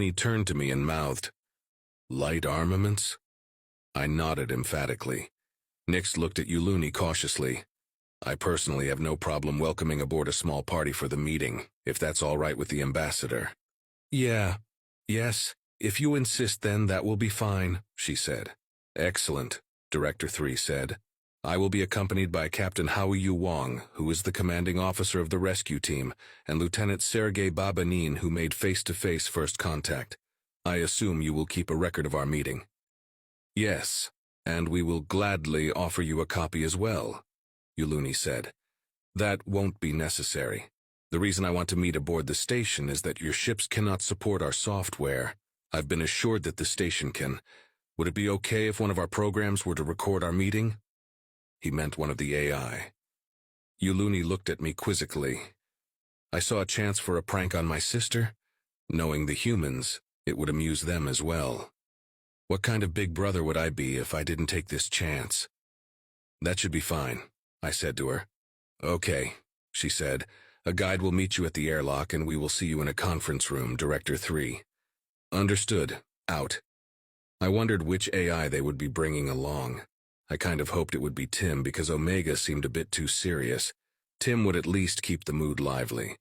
Lumi turned to me and mouthed, "Light armaments?" I nodded emphatically. Nix looked at Yu Lumi cautiously. "I personally have no problem welcoming aboard a small party for the meeting, if that's all right with the ambassador." Yes, if you insist then that will be fine," she said. "Excellent," Director 3 said. "I will be accompanied by Captain Haoyu Wang, who is the commanding officer of the rescue team, and Lieutenant Sergei Babanin, who made face-to-face first contact. I assume you will keep a record of our meeting." "Yes, and we will gladly offer you a copy as well," Yu Lumi said. "That won't be necessary. The reason I want to meet aboard the station is that your ships cannot support our software. I've been assured that the station can. Would it be okay if one of our programs were to record our meeting?" He meant one of the AI. Yu Lumi looked at me quizzically. I saw a chance for a prank on my sister. Knowing the humans, it would amuse them as well. What kind of big brother would I be if I didn't take this chance? "That should be fine," I said to her. "Okay," she said. "A guide will meet you at the airlock and we will see you in a conference room, Director 3. "Understood. Out." I wondered which AI they would be bringing along. I kind of hoped it would be Tim because Omega seemed a bit too serious. Tim would at least keep the mood lively.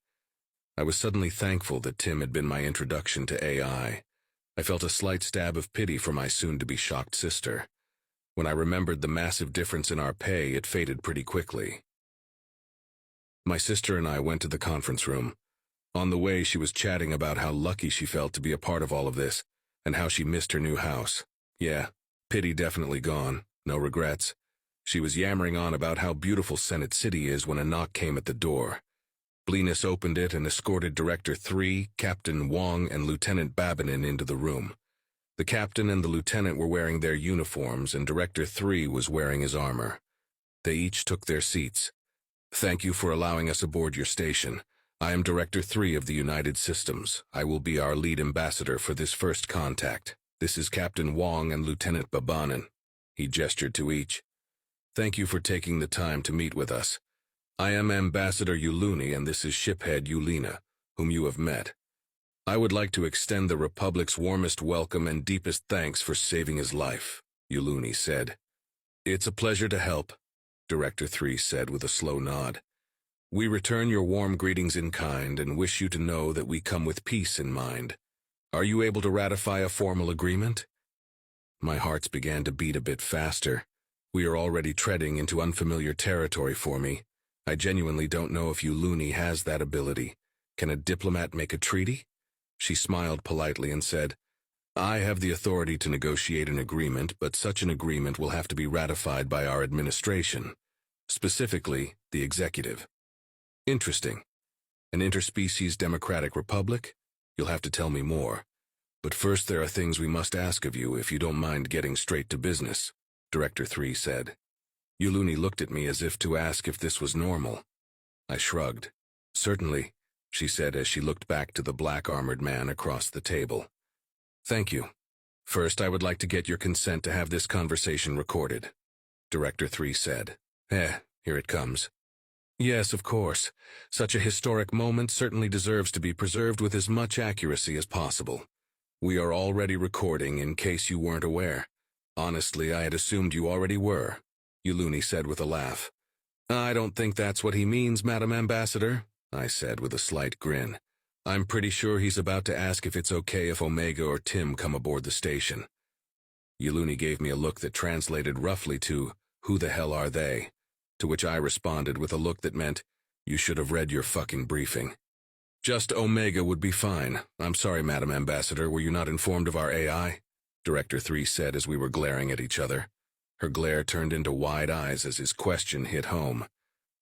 I was suddenly thankful that Tim had been my introduction to AI. I felt a slight stab of pity for my soon-to-be shocked sister. When I remembered the massive difference in our pay, it faded pretty quickly. My sister and I went to the conference room. On the way, she was chatting about how lucky she felt to be a part of all of this, and how she missed her new house. Yeah, pity definitely gone, no regrets. She was yammering on about how beautiful Senate City is when a knock came at the door. Blenus opened it and escorted Director 3, Captain Wang, and Lieutenant Babinin into the room. The captain and the lieutenant were wearing their uniforms, and Director 3 was wearing his armor. They each took their seats. "Thank you for allowing us aboard your station. I am Director 3 of the United Systems. I will be our lead ambassador for this first contact. This is Captain Wang and Lieutenant Babanin." He gestured to each. "Thank you for taking the time to meet with us. I am Ambassador Yu Lumi, and this is Shiphead Yulina, whom you have met. I would like to extend the Republic's warmest welcome and deepest thanks for saving his life," Yu Lumi said. "It's a pleasure to help," Director 3 said with a slow nod. "We return your warm greetings in kind and wish you to know that we come with peace in mind. Are you able to ratify a formal agreement?" My hearts began to beat a bit faster. We are already treading into unfamiliar territory for me. I genuinely don't know if Yu Lumi has that ability. Can a diplomat make a treaty? She smiled politely and said, "I have the authority to negotiate an agreement, but such an agreement will have to be ratified by our administration, specifically the executive." "Interesting. An interspecies democratic republic? You'll have to tell me more. But first there are things we must ask of you if you don't mind getting straight to business," Director 3 said. Yu Lumi looked at me as if to ask if this was normal. I shrugged. "Certainly," she said as she looked back to the black-armored man across the table. "Thank you. First, I would like to get your consent to have this conversation recorded," Director 3 said. Here it comes." "Yes, of course. Such a historic moment certainly deserves to be preserved with as much accuracy as possible. We are already recording in case you weren't aware. Honestly, I had assumed you already were," Yu Lumi said with a laugh. "I don't think that's what he means, Madam Ambassador," I said with a slight grin. "I'm pretty sure he's about to ask if it's okay if Omega or Tim come aboard the station." Yu Lumi gave me a look that translated roughly to, "Who the hell are they?" To which I responded with a look that meant, "You should have read your fucking briefing." "Just Omega would be fine. I'm sorry, Madam Ambassador, were you not informed of our AI?" Director 3 said as we were glaring at each other. Her glare turned into wide eyes as his question hit home.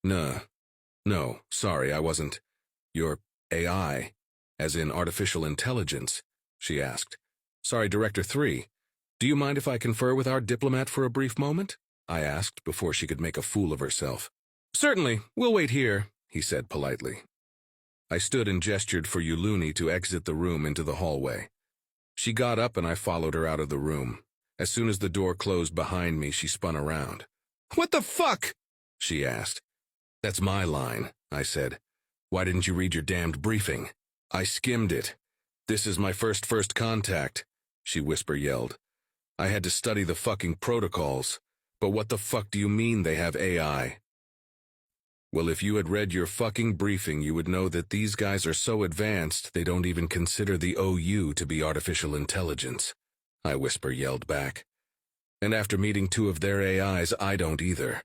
No, sorry, I wasn't." "Your AI, as in artificial intelligence?" she asked. "Sorry, Director 3. Do you mind if I confer with our diplomat for a brief moment?" I asked before she could make a fool of herself. "Certainly, we'll wait here," he said politely. I stood and gestured for Yu Lumi to exit the room into the hallway. She got up and I followed her out of the room. As soon as the door closed behind me, she spun around. "What the fuck?" she asked. "That's my line," I said. "Why didn't you read your damned briefing?" "I skimmed it. "This is my first contact," she yelled. "I had to study the fucking protocols. But what the fuck do you mean they have AI? Well, if you had read your fucking briefing, you would know that these guys are so advanced they don't even consider the OU to be artificial intelligence," I yelled back. "And after meeting 2 of their AIs, I don't either."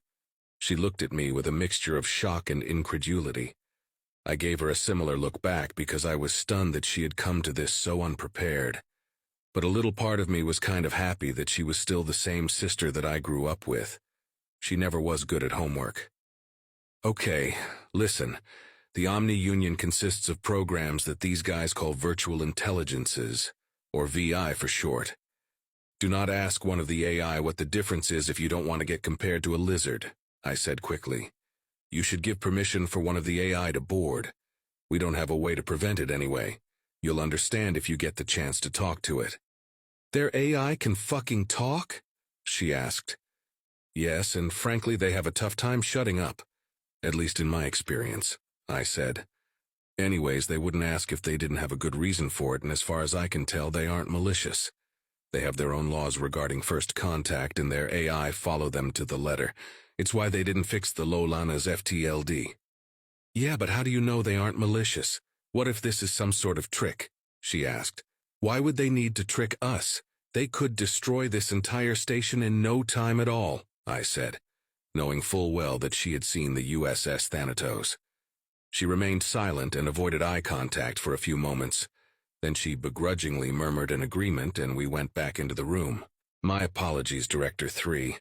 She looked at me with a mixture of shock and incredulity. I gave her a similar look back because I was stunned that she had come to this so unprepared. But a little part of me was kind of happy that she was still the same sister that I grew up with. She never was good at homework. "Okay, listen. The Omni Union consists of programs that these guys call virtual intelligences, or VI for short. Do not ask one of the AI what the difference is if you don't want to get compared to a lizard," I said quickly. "You should give permission for one of the AI to board. We don't have a way to prevent it anyway. You'll understand if you get the chance to talk to it." "Their AI can fucking talk?" she asked. "Yes, and frankly they have a tough time shutting up. At least in my experience," I said. "Anyways, they wouldn't ask if they didn't have a good reason for it, and as far as I can tell, they aren't malicious. They have their own laws regarding first contact, and their AI follow them to the letter. It's why they didn't fix the Lolana's FTLD." "Yeah, but how do you know they aren't malicious? What if this is some sort of trick?" she asked. "Why would they need to trick us? They could destroy this entire station in no time at all," I said, knowing full well that she had seen the USS Thanatos. She remained silent and avoided eye contact for a few moments. Then she begrudgingly murmured an agreement, and we went back into the room. "My apologies, Director 3.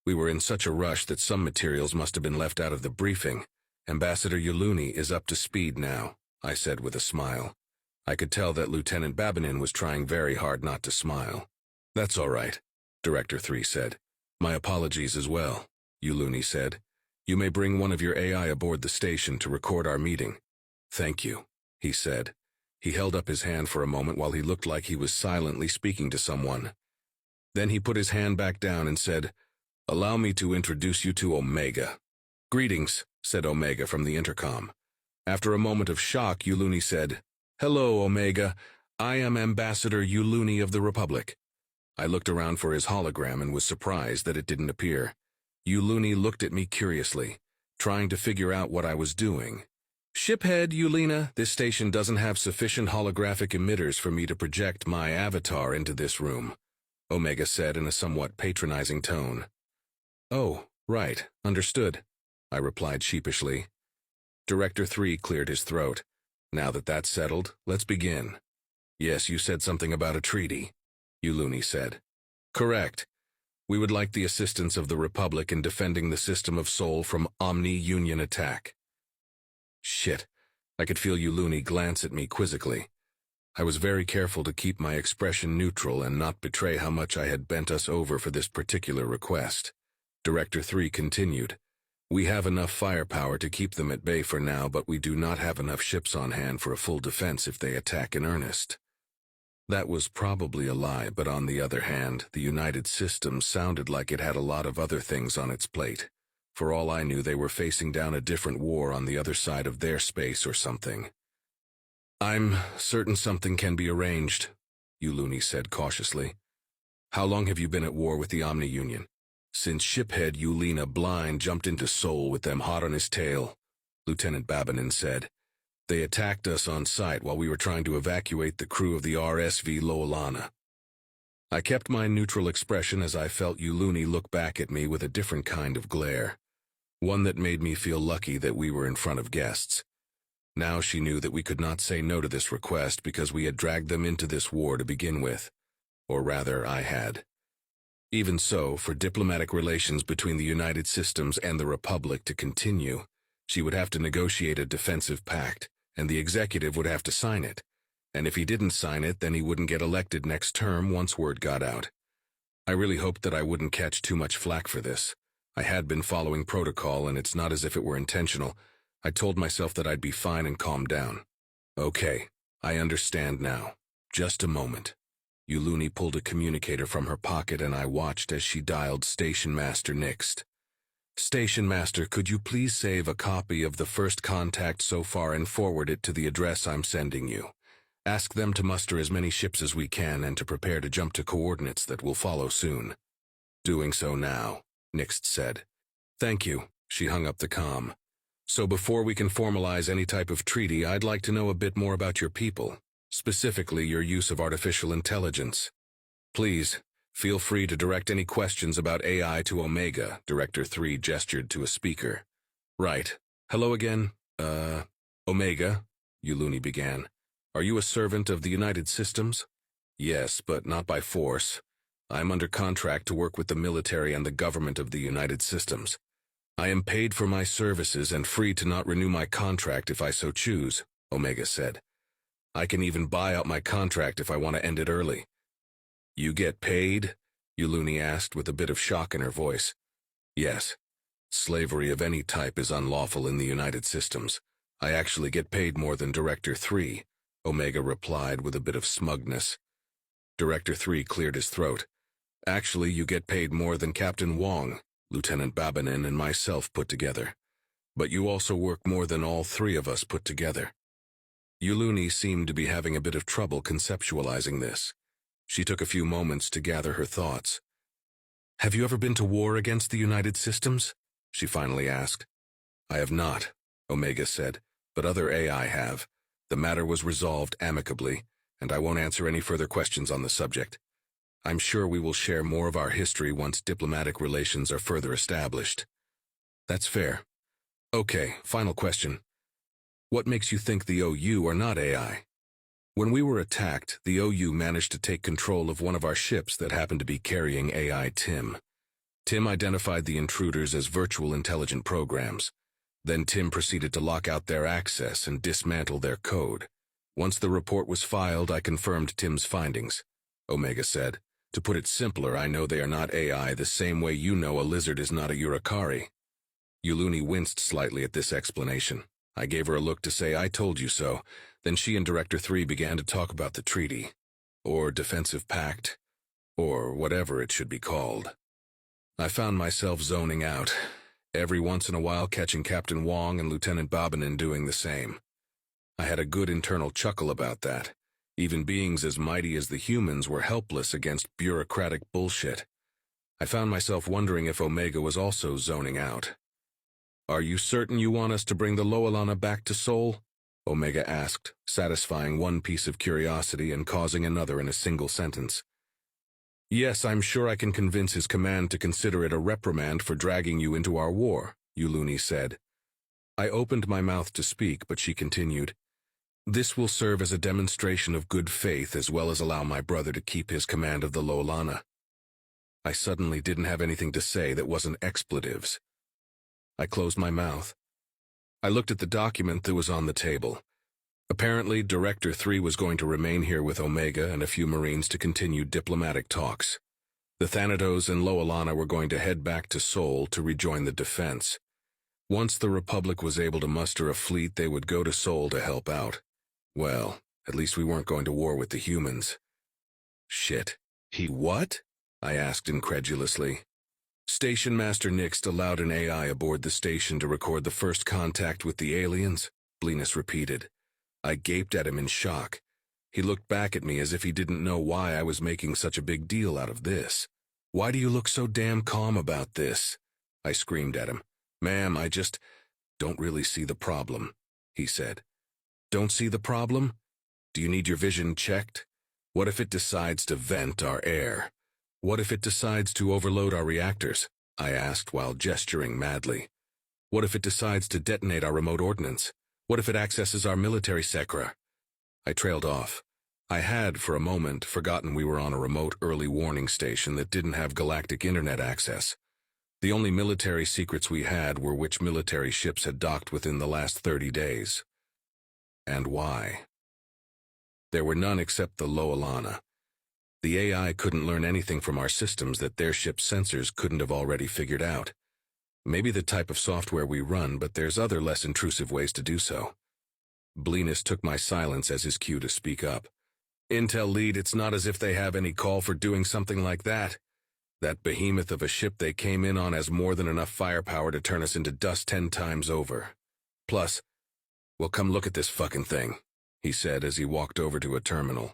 We were in such a rush that some materials must have been left out of the briefing. Ambassador Yu Lumi is up to speed now," I said with a smile. I could tell that Lieutenant Babinin was trying very hard not to smile. "That's all right," Director 3 said. "My apologies as well," Yu Lumi said. "You may bring one of your AI aboard the station to record our meeting." "Thank you," he said. He held up his hand for a moment while he looked like he was silently speaking to someone. Then he put his hand back down and said, "Allow me to introduce you to Omega." "Greetings," said Omega from the intercom. After a moment of shock, Yu Lumi said, "Hello, Omega. I am Ambassador Yu Lumi of the Republic." I looked around for his hologram and was surprised that it didn't appear. Yu Lumi looked at me curiously, trying to figure out what I was doing. "Shiphead, Yulina, this station doesn't have sufficient holographic emitters for me to project my avatar into this room," Omega said in a somewhat patronizing tone. "Oh, right, understood," I replied sheepishly. Director 3 cleared his throat. "Now that that's settled, let's begin." "Yes, you said something about a treaty," Yu Lumi said. "Correct. We would like the assistance of the Republic in defending the system of Sol from Omni Union attack." Shit. I could feel Yu Lumi glance at me quizzically. I was very careful to keep my expression neutral and not betray how much I had bent us over for this particular request. Director 3 continued. "We have enough firepower to keep them at bay for now, but we do not have enough ships on hand for a full defense if they attack in earnest." That was probably a lie, but on the other hand, the United System sounded like it had a lot of other things on its plate. For all I knew, they were facing down a different war on the other side of their space or something. "I'm certain something can be arranged," Yu Lumi said cautiously. "How long have you been at war with the Omni Union?" "Since shiphead Yulina Blind jumped into Sol with them hot on his tail," Lieutenant Babinin said. "They attacked us on sight while we were trying to evacuate the crew of the RSV Loalana." I kept my neutral expression as I felt Yu Lumi look back at me with a different kind of glare. One that made me feel lucky that we were in front of guests. Now she knew that we could not say no to this request because we had dragged them into this war to begin with. Or rather, I had. Even so, for diplomatic relations between the United Systems and the Republic to continue, she would have to negotiate a defensive pact, and the executive would have to sign it. And if he didn't sign it, then he wouldn't get elected next term once word got out. I really hoped that I wouldn't catch too much flack for this. I had been following protocol, and it's not as if it were intentional. I told myself that I'd be fine and calm down. "Okay, I understand now. Just a moment." Yu Lumi pulled a communicator from her pocket, and I watched as she dialed Station Master Nixt. "Station Master, could you please save a copy of the first contact so far and forward it to the address I'm sending you? Ask them to muster as many ships as we can and to prepare to jump to coordinates that will follow soon. Doing so now, Nix said. Thank you. She hung up the comm. So before we can formalize any type of treaty, I'd like to know a bit more about your people, specifically your use of artificial intelligence. Please, feel free to direct any questions about AI to Omega, Director 3 gestured to a speaker. Right. Hello again, Omega, Yu Lumi began. Are you a servant of the United Systems? Yes, but not by force. I'm under contract to work with the military and the government of the United Systems. I am paid for my services and free to not renew my contract if I so choose, Omega said. I can even buy out my contract if I want to end it early. You get paid? Yu Lumi asked with a bit of shock in her voice. Yes. Slavery of any type is unlawful in the United Systems. I actually get paid more than Director 3, Omega replied with a bit of smugness. Director 3 cleared his throat. Actually, you get paid more than Captain Wong, Lieutenant Babinin, and myself put together. But you also work more than all three of us put together. Yu Lumi seemed to be having a bit of trouble conceptualizing this. She took a few moments to gather her thoughts. Have you ever been to war against the United Systems? She finally asked. I have not, Omega said, but other AI have. The matter was resolved amicably, and I won't answer any further questions on the subject. I'm sure we will share more of our history once diplomatic relations are further established. That's fair. Okay, final question. What makes you think the OU are not AI? When we were attacked, the OU managed to take control of one of our ships that happened to be carrying AI Tim. Tim identified the intruders as virtual intelligent programs. Then Tim proceeded to lock out their access and dismantle their code. Once the report was filed, I confirmed Tim's findings, Omega said. To put it simpler, I know they are not AI the same way you know a lizard is not a Urikari. Yu Lumi winced slightly at this explanation. I gave her a look to say I told you so. Then she and Director 3 began to talk about the treaty, or defensive pact, or whatever it should be called. I found myself zoning out, every once in a while catching Captain Wong and Lieutenant Babinin doing the same. I had a good internal chuckle about that. Even beings as mighty as the humans were helpless against bureaucratic bullshit. I found myself wondering if Omega was also zoning out. Are you certain you want us to bring the Loalana back to Seoul? Omega asked, satisfying one piece of curiosity and causing another in a single sentence. Yes, I'm sure I can convince his command to consider it a reprimand for dragging you into our war, Yu Lumi said. I opened my mouth to speak, but she continued. This will serve as a demonstration of good faith as well as allow my brother to keep his command of the Loalana. I suddenly didn't have anything to say that wasn't expletives. I closed my mouth. I looked at the document that was on the table. Apparently, Director 3 was going to remain here with Omega and a few Marines to continue diplomatic talks. The Thanatos and Loalana were going to head back to Seoul to rejoin the defense. Once the Republic was able to muster a fleet, they would go to Seoul to help out. Well, at least we weren't going to war with the humans. Shit. He what? I asked incredulously. Station Master Nix allowed an AI aboard the station to record the first contact with the aliens, Blinus repeated. I gaped at him in shock. He looked back at me as if he didn't know why I was making such a big deal out of this. Why do you look so damn calm about this? I screamed at him. Ma'am, I just don't really see the problem, he said. Don't see the problem? Do you need your vision checked? What if it decides to vent our air? What if it decides to overload our reactors? I asked while gesturing madly. What if it decides to detonate our remote ordnance? What if it accesses our military sector? I trailed off. I had, for a moment, forgotten we were on a remote early warning station that didn't have galactic internet access. The only military secrets we had were which military ships had docked within the last 30 days. And why? There were none except the Loalana. The AI couldn't learn anything from our systems that their ship's sensors couldn't have already figured out. Maybe the type of software we run, but there's other less intrusive ways to do so. Blinus took my silence as his cue to speak up. Intel lead, it's not as if they have any call for doing something like that. That behemoth of a ship they came in on has more than enough firepower to turn us into dust 10 times over. Plus, well, come look at this fucking thing. he said as he walked over to a terminal.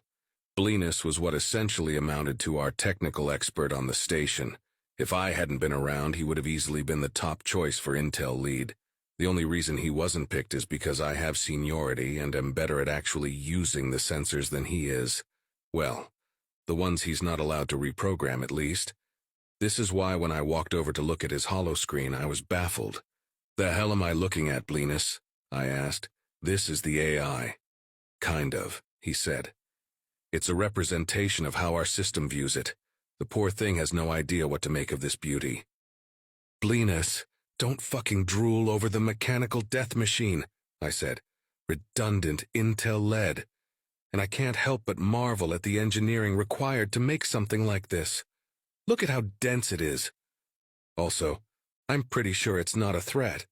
Blenus was what essentially amounted to our technical expert on the station. If I hadn't been around, he would have easily been the top choice for intel lead. The only reason he wasn't picked is because I have seniority and am better at actually using the sensors than he is. Well, the ones he's not allowed to reprogram, at least. This is why when I walked over to look at his holoscreen, I was baffled. "The hell am I looking at, Blenus?" I asked. "This is the AI." "Kind of," he said. "It's a representation of how our system views it. The poor thing has no idea what to make of this beauty." "Blenus, don't fucking drool over the mechanical death machine," I said. "Redundant intel-led. And I can't help but marvel at the engineering required to make something like this. Look at how dense it is. Also, I'm pretty sure it's not a threat,"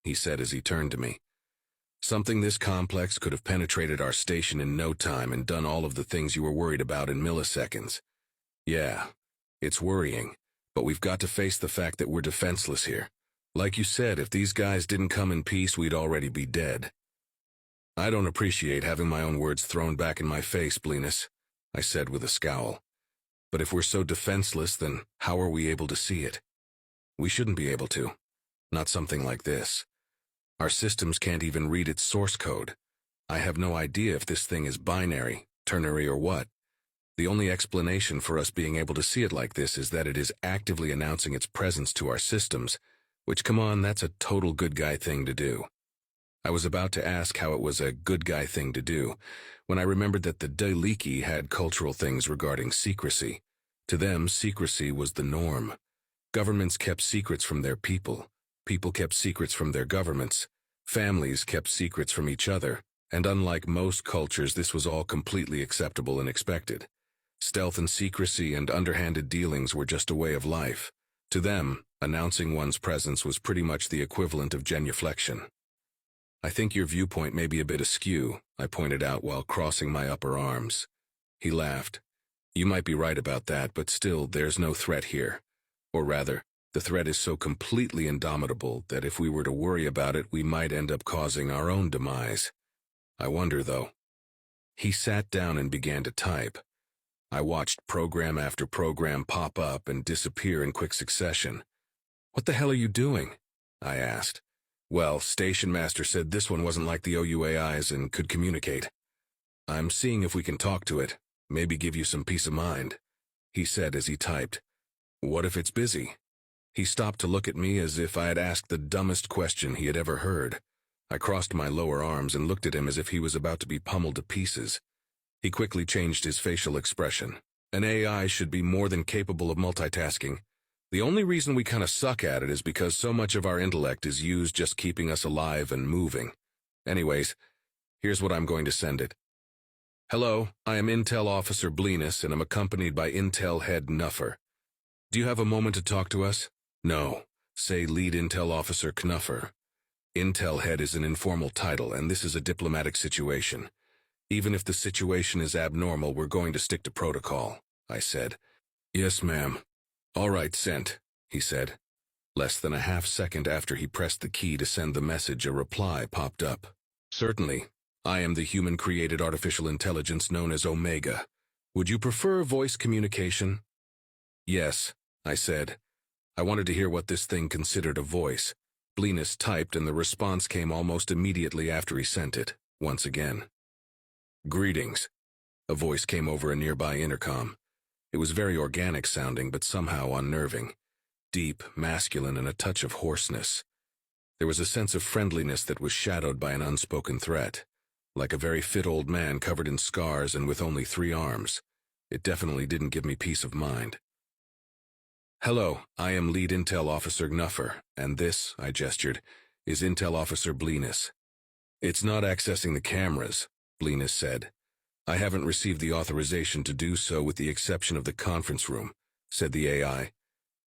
he said as he turned to me. "Something this complex could have penetrated our station in no time and done all of the things you were worried about in milliseconds. Yeah, it's worrying, but we've got to face the fact that we're defenseless here. Like you said, if these guys didn't come in peace, we'd already be dead." "I don't appreciate having my own words thrown back in my face, Blenus," I said with a scowl. "But if we're so defenseless, then how are we able to see it? We shouldn't be able to. Not something like this. Our systems can't even read its source code. I have no idea if this thing is binary, ternary, or what. The only explanation for us being able to see it like this is that it is actively announcing its presence to our systems, which, come on, that's a total good guy thing to do." I was about to ask how it was a good guy thing to do, when I remembered that the Daleki had cultural things regarding secrecy. To them, secrecy was the norm. Governments kept secrets from their people. People kept secrets from their governments. Families kept secrets from each other. And unlike most cultures, this was all completely acceptable and expected. Stealth and secrecy and underhanded dealings were just a way of life. To them, announcing one's presence was pretty much the equivalent of genuflection. "I think your viewpoint may be a bit askew," I pointed out while crossing my upper arms. He laughed. "You might be right about that, but still, there's no threat here. Or rather, the threat is so completely indomitable that if we were to worry about it, we might end up causing our own demise. I wonder, though." He sat down and began to type. I watched program after program pop up and disappear in quick succession. "What the hell are you doing?" I asked. "Well, Station Master said this one wasn't like the OUAIs and could communicate. I'm seeing if we can talk to it, maybe give you some peace of mind," he said as he typed. "What if it's busy?" He stopped to look at me as if I had asked the dumbest question he had ever heard. I crossed my lower arms and looked at him as if he was about to be pummeled to pieces. He quickly changed his facial expression. "An AI should be more than capable of multitasking. The only reason we kind of suck at it is because so much of our intellect is used just keeping us alive and moving. Anyways, here's what I'm going to send it. Hello, I am Intel Officer Blenus and am accompanied by Intel Head Knuffer. Do you have a moment to talk to us? No, say Lead Intel Officer Knuffer. Intel Head is an informal title and this is a diplomatic situation. Even if the situation is abnormal, we're going to stick to protocol," I said. "Yes, ma'am." "All right, sent," he said. Less than a half-second after he pressed the key to send the message, a reply popped up. "Certainly. I am the human-created artificial intelligence known as Omega. Would you prefer voice communication?" "Yes," I said. I wanted to hear what this thing considered a voice. Blenus typed and the response came almost immediately after he sent it, once again. "Greetings." A voice came over a nearby intercom. It was very organic sounding, but somehow unnerving. Deep, masculine, and a touch of hoarseness. There was a sense of friendliness that was shadowed by an unspoken threat. Like a very fit old man covered in scars and with only 3 arms. It definitely didn't give me peace of mind. "Hello, I am Lead Intel Officer Knuffer, and this," I gestured, "is Intel Officer Blenus." "It's not accessing the cameras," Blenus said. "I haven't received the authorization to do so with the exception of the conference room," said the AI.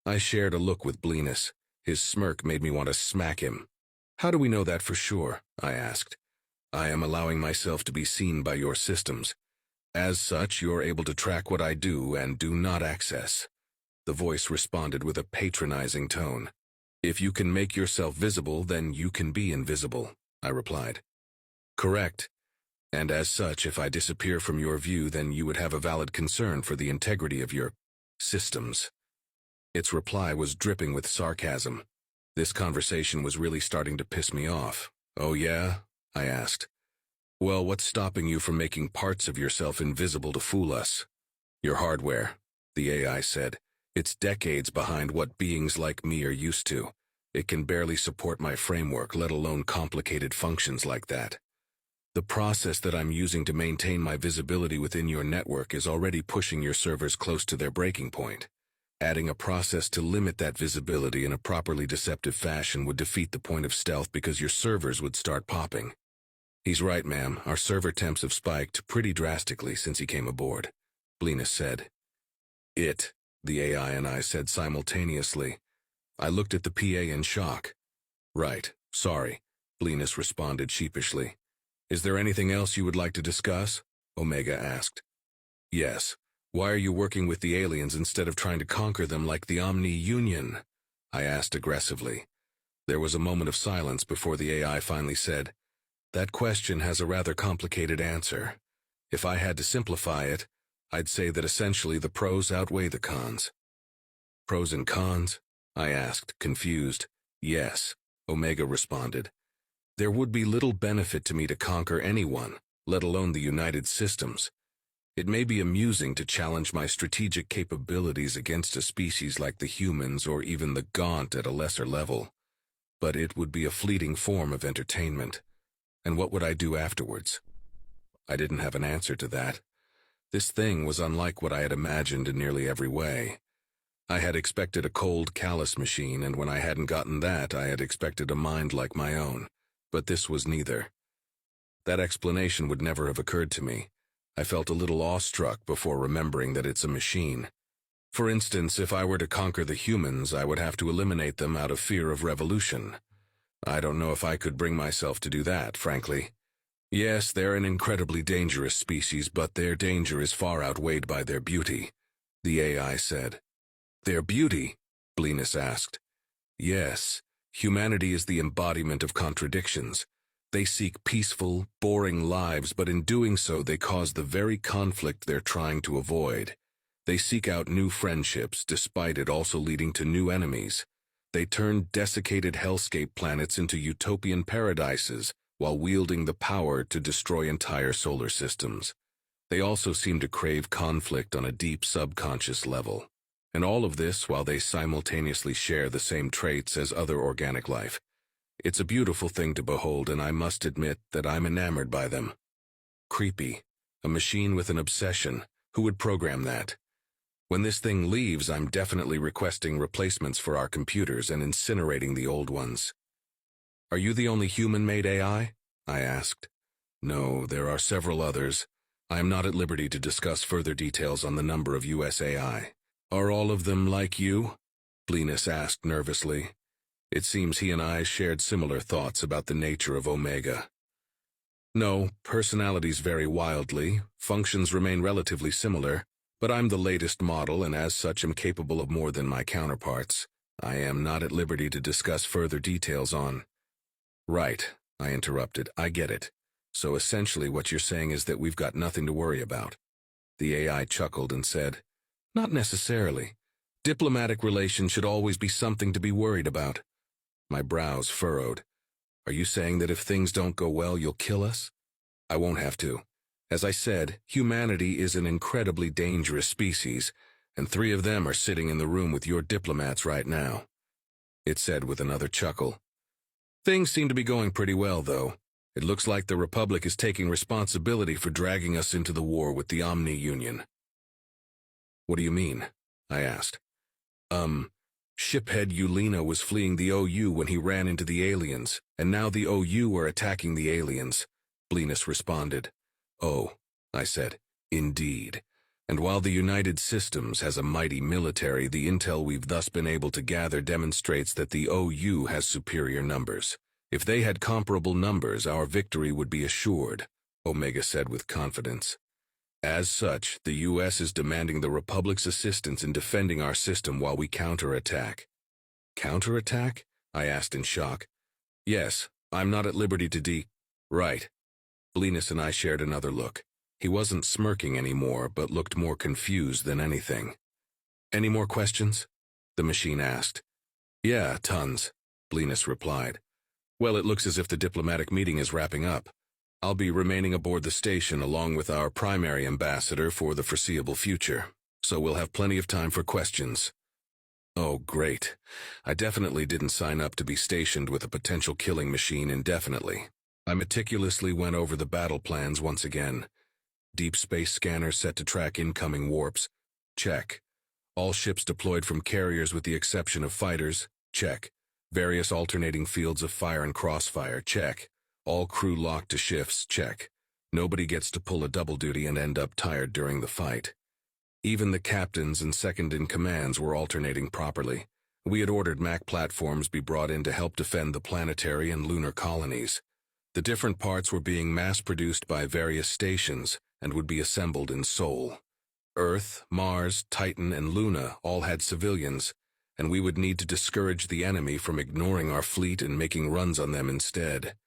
I shared a look with Blenus. His smirk made me want to smack him. "How do we know that for sure?" I asked. "I am allowing myself to be seen by your systems. As such, you're able to track what I do and do not access." The voice responded with a patronizing tone. "If you can make yourself visible, then you can be invisible," I replied. "Correct. And as such, if I disappear from your view, then you would have a valid concern for the integrity of your systems. Its reply was dripping with sarcasm. This conversation was really starting to piss me off. Oh yeah? I asked. Well, what's stopping you from making parts of yourself invisible to fool us? Your hardware, the AI said. It's decades behind what beings like me are used to. It can barely support my framework, let alone complicated functions like that. The process that I'm using to maintain my visibility within your network is already pushing your servers close to their breaking point. Adding a process to limit that visibility in a properly deceptive fashion would defeat the point of stealth because your servers would start popping. He's right, ma'am. Our server temps have spiked pretty drastically since he came aboard, Blinus said. The AI and I said simultaneously. I looked at the PA in shock. Right, sorry, Blinus responded sheepishly. Is there anything else you would like to discuss? Omega asked. Yes. Why are you working with the aliens instead of trying to conquer them like the Omni-Union? I asked aggressively. There was a moment of silence before the AI finally said, That question has a rather complicated answer. If I had to simplify it, I'd say that essentially the pros outweigh the cons. Pros and cons? I asked, confused. Yes, Omega responded. There would be little benefit to me to conquer anyone, let alone the United Systems. It may be amusing to challenge my strategic capabilities against a species like the humans or even the Gaunt at a lesser level, but it would be a fleeting form of entertainment. And what would I do afterwards? I didn't have an answer to that. This thing was unlike what I had imagined in nearly every way. I had expected a cold, callous machine, and when I hadn't gotten that, I had expected a mind like my own. But this was neither. That explanation would never have occurred to me. I felt a little awestruck before remembering that it's a machine. For instance, if I were to conquer the humans, I would have to eliminate them out of fear of revolution. I don't know if I could bring myself to do that, frankly. Yes, they're an incredibly dangerous species, but their danger is far outweighed by their beauty, the AI said. Their beauty? Blinus asked. Yes, humanity is the embodiment of contradictions. They seek peaceful, boring lives, but in doing so they cause the very conflict they're trying to avoid. They seek out new friendships, despite it also leading to new enemies. They turn desiccated hellscape planets into utopian paradises, while wielding the power to destroy entire solar systems. They also seem to crave conflict on a deep subconscious level. And all of this while they simultaneously share the same traits as other organic life. It's a beautiful thing to behold, and I must admit that I'm enamored by them. Creepy. A machine with an obsession. Who would program that? When this thing leaves, I'm definitely requesting replacements for our computers and incinerating the old ones. Are you the only human-made AI? I asked. No, there are several others. I am not at liberty to discuss further details on the number of US AI. Are all of them like you? Blinus asked nervously. It seems he and I shared similar thoughts about the nature of Omega. No, personalities vary wildly, functions remain relatively similar, but I'm the latest model and as such am capable of more than my counterparts. I am not at liberty to discuss further details on... Right, I interrupted. I get it. So essentially what you're saying is that we've got nothing to worry about. The AI chuckled and said, Not necessarily. Diplomatic relations should always be something to be worried about. My brows furrowed. Are you saying that if things don't go well, you'll kill us? I won't have to. As I said, humanity is an incredibly dangerous species, and 3 of them are sitting in the room with your diplomats right now. It said with another chuckle. Things seem to be going pretty well, though. It looks like the Republic is taking responsibility for dragging us into the war with the Omni-Union. What do you mean? I asked. Shiphead Yulina was fleeing the OU when he ran into the aliens, and now the OU are attacking the aliens, Blinus responded. Oh, I said, indeed. And while the United Systems has a mighty military, the intel we've thus been able to gather demonstrates that the OU has superior numbers. If they had comparable numbers, our victory would be assured, Omega said with confidence. As such, the U.S. is demanding the Republic's assistance in defending our system while we counterattack. Counterattack? I asked in shock. Yes, I'm not at liberty to Right. Linus and I shared another look. He wasn't smirking anymore, but looked more confused than anything. "Any more questions?" the machine asked. "Yeah, tons," Linus replied. "Well, it looks as if the diplomatic meeting is wrapping up. I'll be remaining aboard the station along with our primary ambassador for the foreseeable future, so we'll have plenty of time for questions." Oh, great. I definitely didn't sign up to be stationed with a potential killing machine indefinitely. I meticulously went over the battle plans once again. Deep space scanner set to track incoming warps. Check. All ships deployed from carriers with the exception of fighters. Check. Various alternating fields of fire and crossfire. Check. All crew locked to shifts. Check. Nobody gets to pull a double duty and end up tired during the fight. Even the captains and second-in-commands were alternating properly. We had ordered MAC platforms be brought in to help defend the planetary and lunar colonies. The different parts were being mass-produced by various stations and would be assembled in Sol. Earth, Mars, Titan, and Luna all had civilians, and we would need to discourage the enemy from ignoring our fleet and making runs on them instead.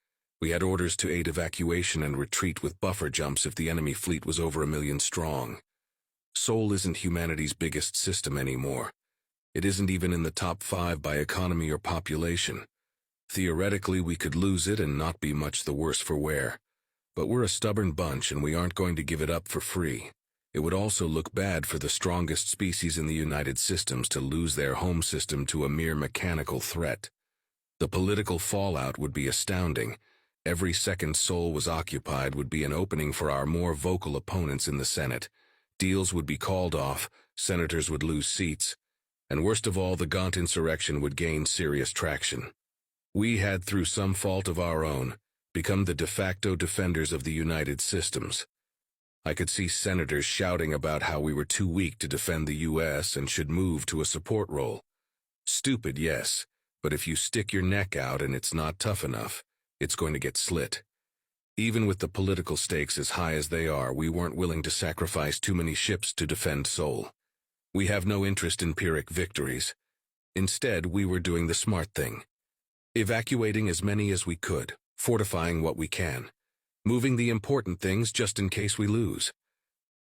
We had orders to aid evacuation and retreat with buffer jumps if the enemy fleet was over 1 million strong. Sol isn't humanity's biggest system anymore. It isn't even in the top 5 by economy or population. Theoretically, we could lose it and not be much the worse for wear. But we're a stubborn bunch and we aren't going to give it up for free. It would also look bad for the strongest species in the United Systems to lose their home system to a mere mechanical threat. The political fallout would be astounding. Every second Sol was occupied would be an opening for our more vocal opponents in the Senate. Deals would be called off, senators would lose seats, and worst of all, the Gaunt insurrection would gain serious traction. We had, through some fault of our own, become the de facto defenders of the United Systems. I could see senators shouting about how we were too weak to defend the U.S. and should move to a support role. Stupid, yes, but if you stick your neck out and it's not tough enough, it's going to get slit. Even with the political stakes as high as they are, we weren't willing to sacrifice too many ships to defend Sol. We have no interest in Pyrrhic victories. Instead, we were doing the smart thing. Evacuating as many as we could, fortifying what we can, moving the important things just in case we lose.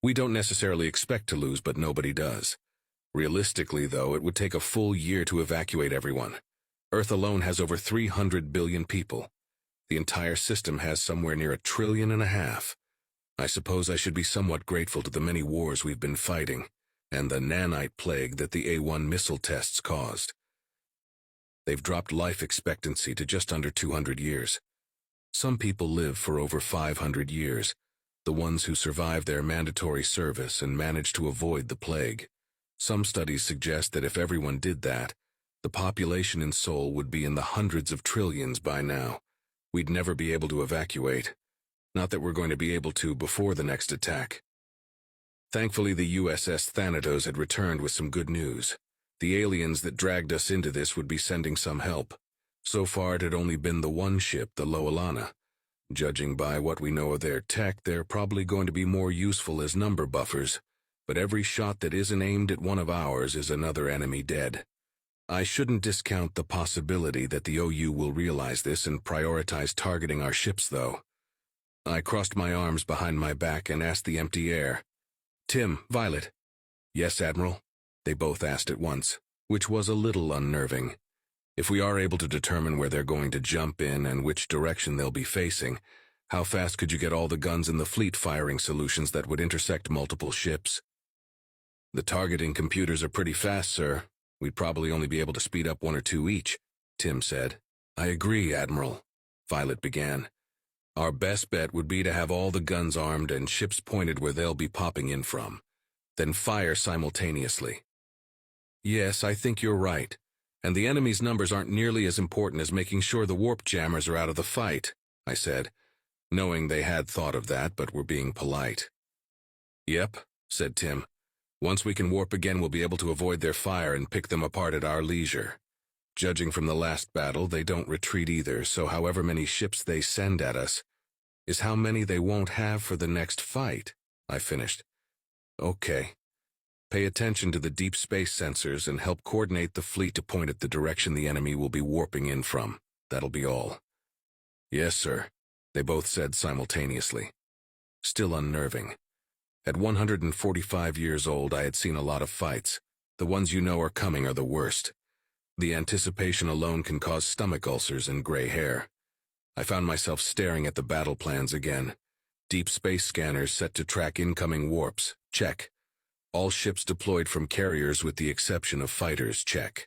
We don't necessarily expect to lose, but nobody does. Realistically, though, it would take a full year to evacuate everyone. Earth alone has over 300 billion people. The entire system has somewhere near 1.5 trillion. I suppose I should be somewhat grateful to the many wars we've been fighting, and the nanite plague that the A1 missile tests caused. They've dropped life expectancy to just under 200 years. Some people live for over 500 years, the ones who survive their mandatory service and manage to avoid the plague. Some studies suggest that if everyone did that, the population in Sol would be in the hundreds of trillions by now. We'd never be able to evacuate. Not that we're going to be able to before the next attack. Thankfully, the USS Thanatos had returned with some good news. The aliens that dragged us into this would be sending some help. So far, it had only been the one ship, the Loalana. Judging by what we know of their tech, they're probably going to be more useful as number buffers, but every shot that isn't aimed at one of ours is another enemy dead. I shouldn't discount the possibility that the OU will realize this and prioritize targeting our ships, though. I crossed my arms behind my back and asked the empty air. "Tim, Violet." "Yes, Admiral?" they both asked at once, which was a little unnerving. If we are able to determine where they're going to jump in and which direction they'll be facing, how fast could you get all the guns in the fleet firing solutions that would intersect multiple ships? "The targeting computers are pretty fast, sir. We'd probably only be able to speed up 1 or 2 each," Tim said. "I agree, Admiral," Violet began. "Our best bet would be to have all the guns armed and ships pointed where they'll be popping in from. Then fire simultaneously." "Yes, I think you're right. And the enemy's numbers aren't nearly as important as making sure the warp jammers are out of the fight," I said, knowing they had thought of that but were being polite. "Yep," said Tim. "Once we can warp again, we'll be able to avoid their fire and pick them apart at our leisure. Judging from the last battle, they don't retreat either, so however many ships they send at us is how many they won't have for the next fight," I finished. "Okay. Pay attention to the deep space sensors and help coordinate the fleet to point at the direction the enemy will be warping in from. That'll be all." "Yes, sir." they both said simultaneously. Still unnerving. At 145 years old, I had seen a lot of fights. The ones you know are coming are the worst. The anticipation alone can cause stomach ulcers and gray hair. I found myself staring at the battle plans again. Deep space scanners set to track incoming warps, check. All ships deployed from carriers with the exception of fighters, check.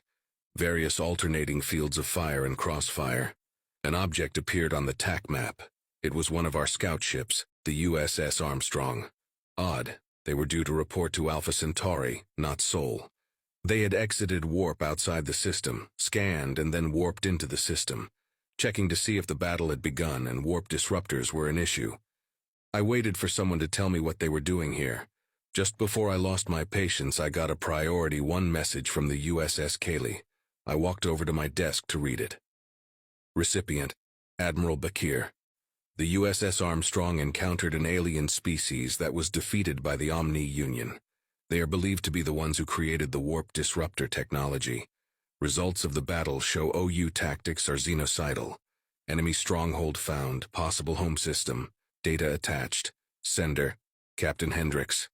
Various alternating fields of fire and crossfire. An object appeared on the TAC map. It was one of our scout ships, the USS Armstrong. Odd, they were due to report to Alpha Centauri, not Sol. They had exited warp outside the system, scanned, and then warped into the system, checking to see if the battle had begun and warp disruptors were an issue. I waited for someone to tell me what they were doing here. Just before I lost my patience, I got a priority 1 message from the USS Cayley. I walked over to my desk to read it. Recipient, Admiral Bakir. The USS Armstrong encountered an alien species that was defeated by the Omni Union. They are believed to be the ones who created the warp disruptor technology. Results of the battle show OU tactics are xenocidal. Enemy stronghold found, possible home system, data attached. Sender, Captain Hendricks.